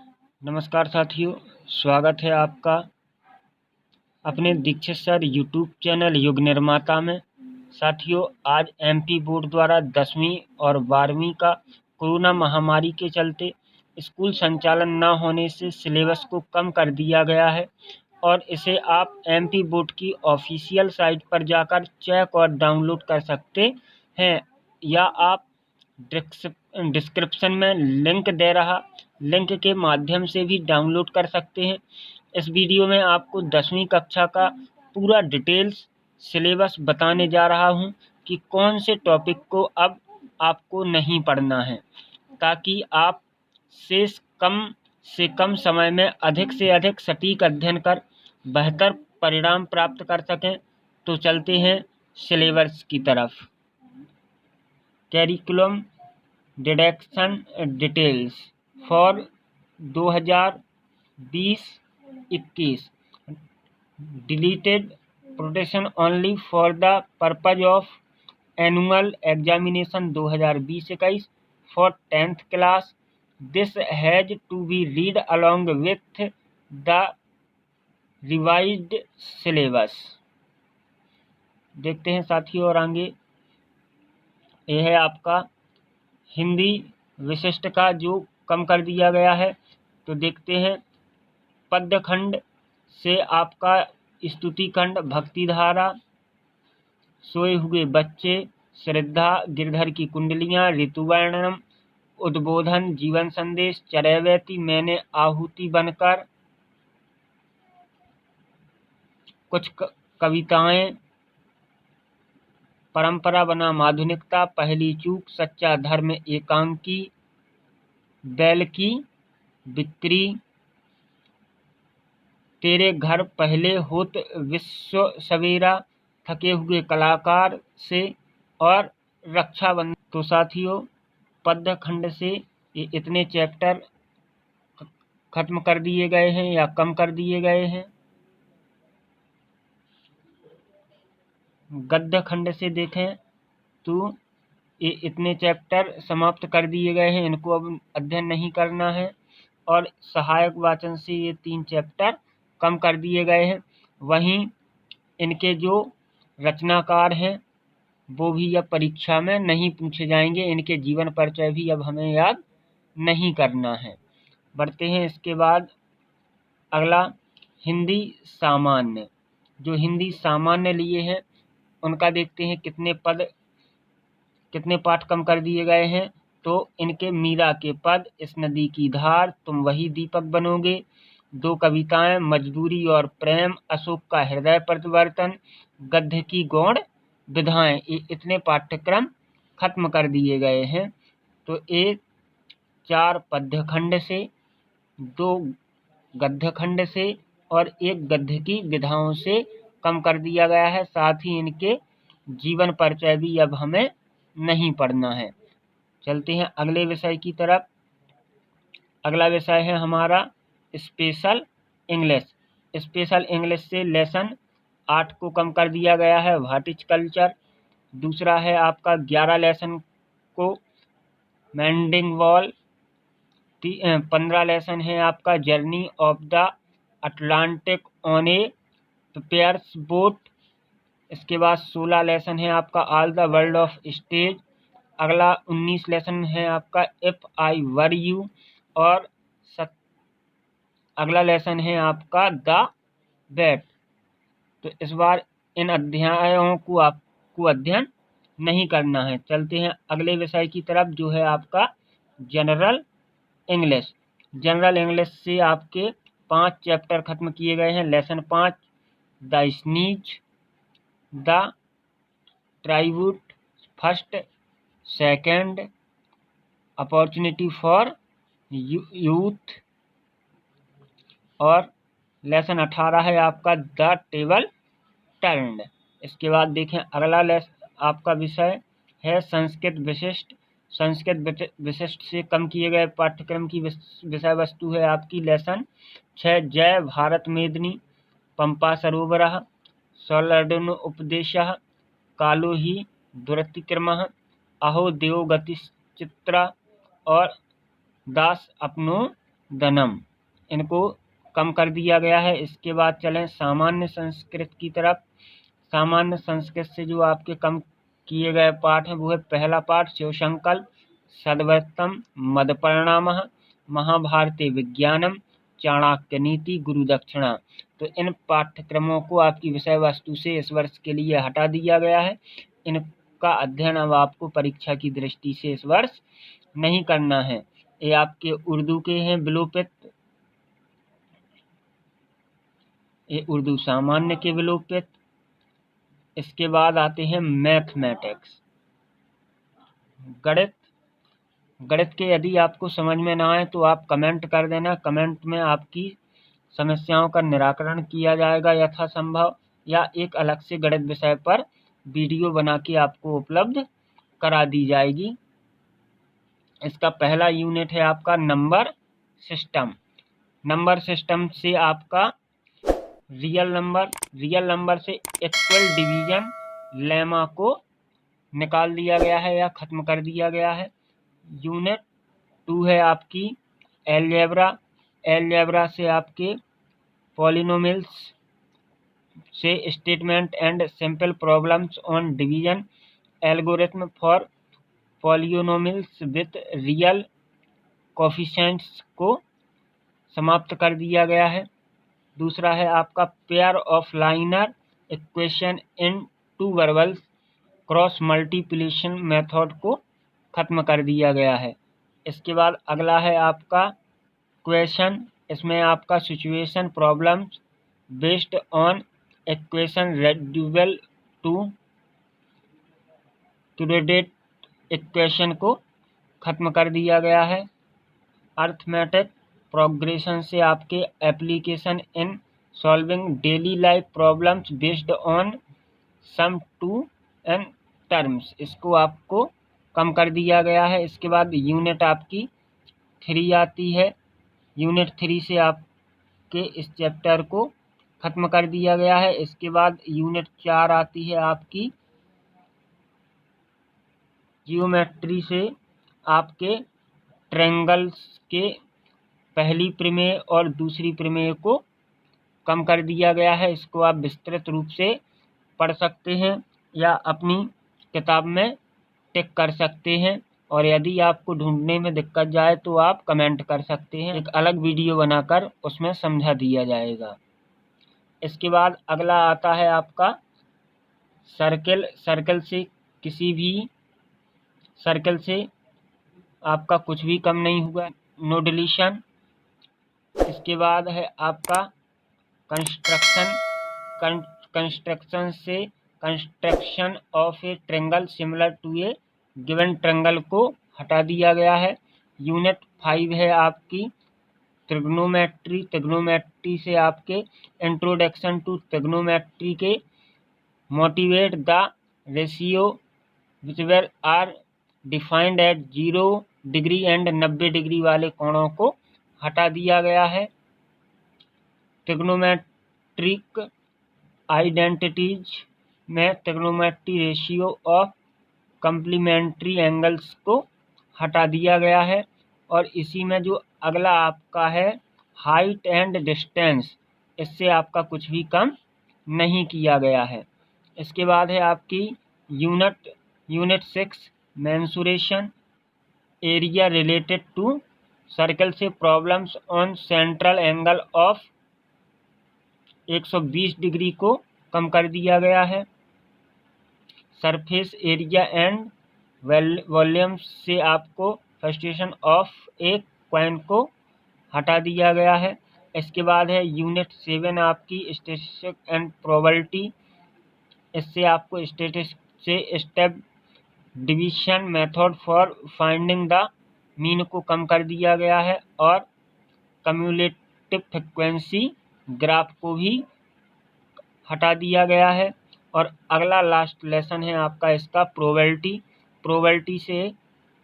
नमस्कार साथियों, स्वागत है आपका अपने दीक्षित सर यूट्यूब चैनल युग निर्माता में। साथियों, आज एमपी बोर्ड द्वारा 10वीं और 12वीं का कोरोना महामारी के चलते स्कूल संचालन न होने से सिलेबस को कम कर दिया गया है और इसे आप एमपी बोर्ड की ऑफिशियल साइट पर जाकर चेक और डाउनलोड कर सकते हैं, या आप डिस्क्रिप्शन में लिंक दे रहा लिंक के माध्यम से भी डाउनलोड कर सकते हैं। इस वीडियो में आपको 10वीं कक्षा का पूरा डिटेल्स सिलेबस बताने जा रहा हूं कि कौन से टॉपिक को अब आपको नहीं पढ़ना है, ताकि आप कम से कम समय में अधिक से अधिक सटीक अध्ययन कर बेहतर परिणाम प्राप्त कर सकें। तो चलते हैं सिलेबस की तरफ। Curriculum deduction details for 2020-21 deleted protection only for the purpose of annual examination 2020-21 for 10th class. This has to be read along with the revised syllabus. देखते हैं साथियों, और आगे यह है आपका हिंदी विशिष्ट का जो कम कर दिया गया है। तो देखते हैं, पद्य खंड से आपका स्तुति खंड, भक्ति धारा, सोए हुए बच्चे, श्रद्धा, गिरधर की कुंडलियां, ऋतुवर्णनम, उद्बोधन, जीवन संदेश, चरैवेति, मैंने आहुति बनकर, कुछ कविताएं, परंपरा बना आधुनिकता, पहली चूक, सच्चा धर्म एकांकी, बैल की बिक्री, तेरे घर पहले होत विश्व सवेरा, थके हुए कलाकार से, और रक्षाबंधन। तो साथियों, पद्य खंड से ये इतने चैप्टर खत्म कर दिए गए हैं या कम कर दिए गए हैं। गद्य खंड से देखें तो ये इतने चैप्टर समाप्त कर दिए गए हैं, इनको अब अध्ययन नहीं करना है। और सहायक वाचन से ये 3 चैप्टर कम कर दिए गए हैं। वहीं इनके जो रचनाकार हैं वो भी अब परीक्षा में नहीं पूछे जाएंगे। इनके जीवन परिचय भी अब हमें याद नहीं करना है। बढ़ते हैं इसके बाद अगला, हिंदी सामान्य। जो हिंदी सामान्य लिए हैं उनका देखते हैं कितने पाठ कम कर दिए गए हैं। तो इनके मीरा के पद, इस नदी की धार, तुम वही दीपक बनोगे, 2 कविताएं, मजदूरी और प्रेम, अशोक का हृदय परिवर्तन, गद्य की गौण विधाएं, ये इतने पाठ्यक्रम खत्म कर दिए गए हैं। तो 4 पद्य खंड से, 2 गद्य खंड से और 1 गद्य की विधाओं से कम कर दिया गया है। साथ ही इनके जीवन परिचय भी अब हमें नहीं पढ़ना है। चलते हैं अगले विषय की तरफ। अगला विषय है हमारा स्पेशल इंग्लिश। स्पेशल इंग्लिश से लेसन 8 को कम कर दिया गया है, हॉर्टिकल्चर। दूसरा है आपका 11 लेसन को मेंडिंग वॉल। 15 लेसन है आपका journey of the Atlantic on A pairs boat. इसके बाद 16 लेसन है आपका all the world of stage. अगला 19 लेसन है आपका इफ आई वर यू। और अगला लेसन है आपका द बैट। तो इस बार इन अध्यायों को आपको अध्ययन नहीं करना है। चलते हैं अगले विषय की तरफ, जो है आपका जनरल इंग्लिश। जनरल इंग्लिश से आपके 5 चैप्टर खत्म किए गए हैं। Lesson 5, the sneeze, the tribute, first, second, opportunity for youth. और लेसन 18 है आपका द टेबल टर्न्ड। इसके बाद देखें अगला आपका विषय है संस्कृत विशिष्ट। संस्कृत विशिष्ट से कम किए गए पाठ्यक्रम की विषय वस्तु है आपकी लेसन 6, जय भारत मेदिनी, पंपा सरोवरः, सौलर्डन उपदेशः, कालो ही दुरतिक्रमः, अहो देव गतिश्चित्रा, और दास अपनो दनम, इनको कम कर दिया गया है। इसके बाद चलें सामान्य संस्कृत की तरफ। सामान्य संस्कृत से जो आपके कम किए गए पाठ हैं वो है पहला पाठ शिवसंकल्प, सद्वृत्तम, मदपरिणामः, महाभारती विज्ञानम, चाणक्य नीति, गुरु दक्षिणा। तो इन पाठ्यक्रमों को आपकी विषय वस्तु से इस वर्ष के लिए हटा दिया गया है। इनका अध्ययन अब आपको परीक्षा की दृष्टि से इस वर्ष नहीं करना है। ये आपके उर्दू के हैं विलोपित, ये उर्दू सामान्य के विलोपित। इसके बाद आते हैं मैथमेटिक्स, गणित। गणित के यदि आपको समझ में ना आए तो आप कमेंट कर देना। कमेंट में आपकी समस्याओं का निराकरण किया जाएगा यथासंभव, या एक अलग से गणित विषय पर वीडियो बना के आपको उपलब्ध करा दी जाएगी। इसका पहला यूनिट है आपका नंबर सिस्टम। नंबर सिस्टम से आपका रियल नंबर से इक्वल डिवीजन लेमा को निकाल दिया गया है या ख़त्म कर दिया गया है। यूनिट 2 है आपकी एलजेब्रा से आपके पॉलिनोमियल्स से statement and simple problems on division, algorithm for polynomials with real coefficients को समाप्त कर दिया गया है। दूसरा है आपका pair of liner equation in 2 variables cross multiplication method को ख़त्म कर दिया गया है। इसके बाद अगला है आपका क्वेश्चन। इसमें आपका situation problems based on equation reducible to quadratic equation को ख़त्म कर दिया गया है। अर्थमेटिक प्रोग्रेशन से आपके application in solving daily life problems based on sum to n terms, इसको आपको कम कर दिया गया है। इसके बाद यूनिट आपकी 3 आती है। यूनिट 3 से आपके इस चैप्टर को ख़त्म कर दिया गया है। इसके बाद यूनिट 4 आती है आपकी जियोमेट्री से आपके ट्रायंगल्स के पहली प्रमेय और दूसरी प्रमेय को कम कर दिया गया है। इसको आप विस्तृत रूप से पढ़ सकते हैं या अपनी किताब में टिक कर सकते हैं, और यदि आपको ढूंढने में दिक्कत जाए तो आप कमेंट कर सकते हैं। एक अलग वीडियो बनाकर उसमें समझा दिया जाएगा। इसके बाद अगला आता है आपका सर्कल से किसी भी सर्कल से आपका कुछ भी कम नहीं हुआ, नो डिलीशन। इसके बाद है आपका कंस्ट्रक्शन से construction of a triangle similar to a given triangle को हटा दिया गया है। यूनिट 5 है आपकी ट्रिग्नोमेट्री से आपके इंट्रोडक्शन टू ट्रिग्नोमेट्री के motivate the ratio which are defined at 0 degree and 90 degree वाले कोणों को हटा दिया गया है। ट्रिग्नोमेट्रिक आइडेंटिटीज में trigonometry ratio of complementary angles को हटा दिया गया है। और इसी में जो अगला आपका है हाइट एंड डिस्टेंस, इससे आपका कुछ भी कम नहीं किया गया है। इसके बाद है आपकी unit 6 mensuration area related to circle से problems on central angle of 120 degree को कम कर दिया गया है। सरफेस एरिया एंड वॉल्यूम से आपको फ्रस्ट्रेशन ऑफ एक पॉइंट को हटा दिया गया है। इसके बाद है यूनिट 7 आपकी स्टैटिस्टिक्स एंड प्रोबेबिलिटी। इससे आपको स्टैटिस्टिक्स से step division method for finding the mean को कम कर दिया गया है, और कम्युलेटिव फ्रीक्वेंसी ग्राफ को भी हटा दिया गया है। और अगला लास्ट लेसन है आपका इसका प्रोबेबिलिटी से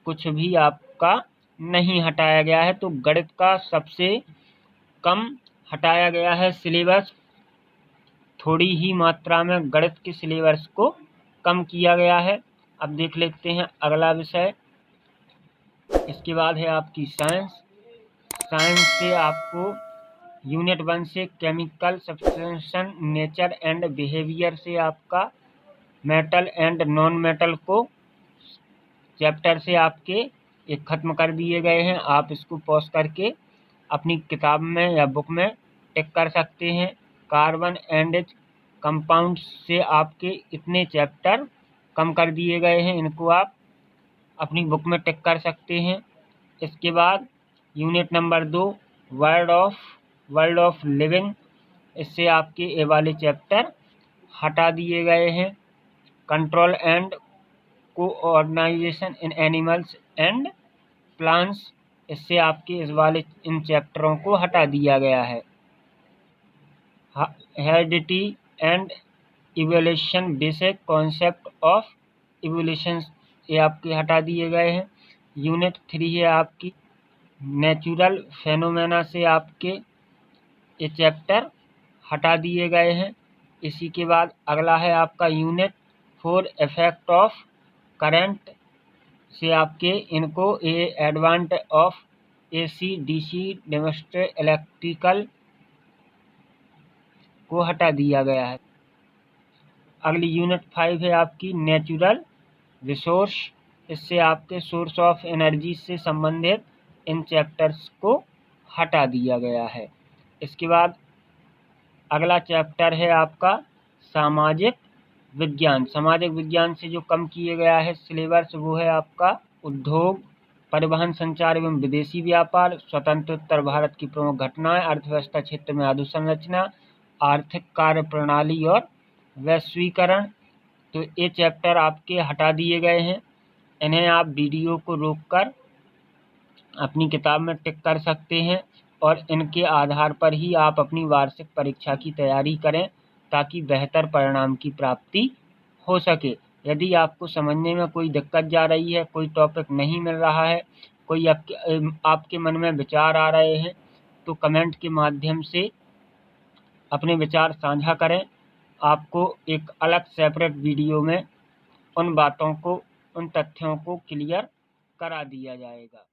कुछ भी आपका नहीं हटाया गया है। तो गणित का सबसे कम हटाया गया है सिलेबस, थोड़ी ही मात्रा में गणित के सिलेबस को कम किया गया है। अब देख लेते हैं अगला विषय। इसके बाद है आपकी साइंस। साइंस से आपको यूनिट 1 से केमिकल सब्सटेंशन नेचर एंड बिहेवियर से आपका मेटल एंड नॉन मेटल को चैप्टर से आपके एक ख़त्म कर दिए गए हैं। आप इसको पॉज करके अपनी किताब में या बुक में टिक कर सकते हैं। कार्बन एंड इट्स कंपाउंड से आपके इतने चैप्टर कम कर दिए गए हैं, इनको आप अपनी बुक में टिक कर सकते हैं। इसके बाद unit number 2 world of living, इससे आपके ये वाले चैप्टर हटा दिए गए हैं। Control and coordination in animals and plants, इससे आपके इस वाले इन चैप्टरों को हटा दिया गया है। Heredity and evolution, basic concept of evolution, ये आपके हटा दिए गए हैं। यूनिट 3 है आपकी नेचुरल फेनोमेना, से आपके ये चैप्टर हटा दिए गए हैं। इसी के बाद अगला है आपका यूनिट 4 इफेक्ट ऑफ करंट, से आपके इनको advent of AC DC demonstrate electrical को हटा दिया गया है। अगली यूनिट 5 है आपकी नेचुरल रिसोर्स, इससे आपके सोर्स ऑफ एनर्जी से संबंधित इन चैप्टर्स को हटा दिया गया है। इसके बाद अगला चैप्टर है आपका सामाजिक विज्ञान। सामाजिक विज्ञान से जो कम किया गया है सिलेबस, वो है आपका उद्योग, परिवहन, संचार एवं विदेशी व्यापार, स्वतंत्रोत्तर भारत की प्रमुख घटनाएं, अर्थव्यवस्था क्षेत्र में अधोसंरचना, आर्थिक कार्य प्रणाली और वैश्वीकरण। तो ये चैप्टर आपके हटा दिए गए हैं। इन्हें आप वीडियो को रोककर अपनी किताब में टिक कर सकते हैं और इनके आधार पर ही आप अपनी वार्षिक परीक्षा की तैयारी करें, ताकि बेहतर परिणाम की प्राप्ति हो सके। यदि आपको समझने में कोई दिक्कत जा रही है, कोई टॉपिक नहीं मिल रहा है, कोई आपके मन में विचार आ रहे हैं, तो कमेंट के माध्यम से अपने विचार साझा करें। आपको एक अलग सेपरेट वीडियो में उन बातों को, उन तथ्यों को क्लियर करा दिया जाएगा।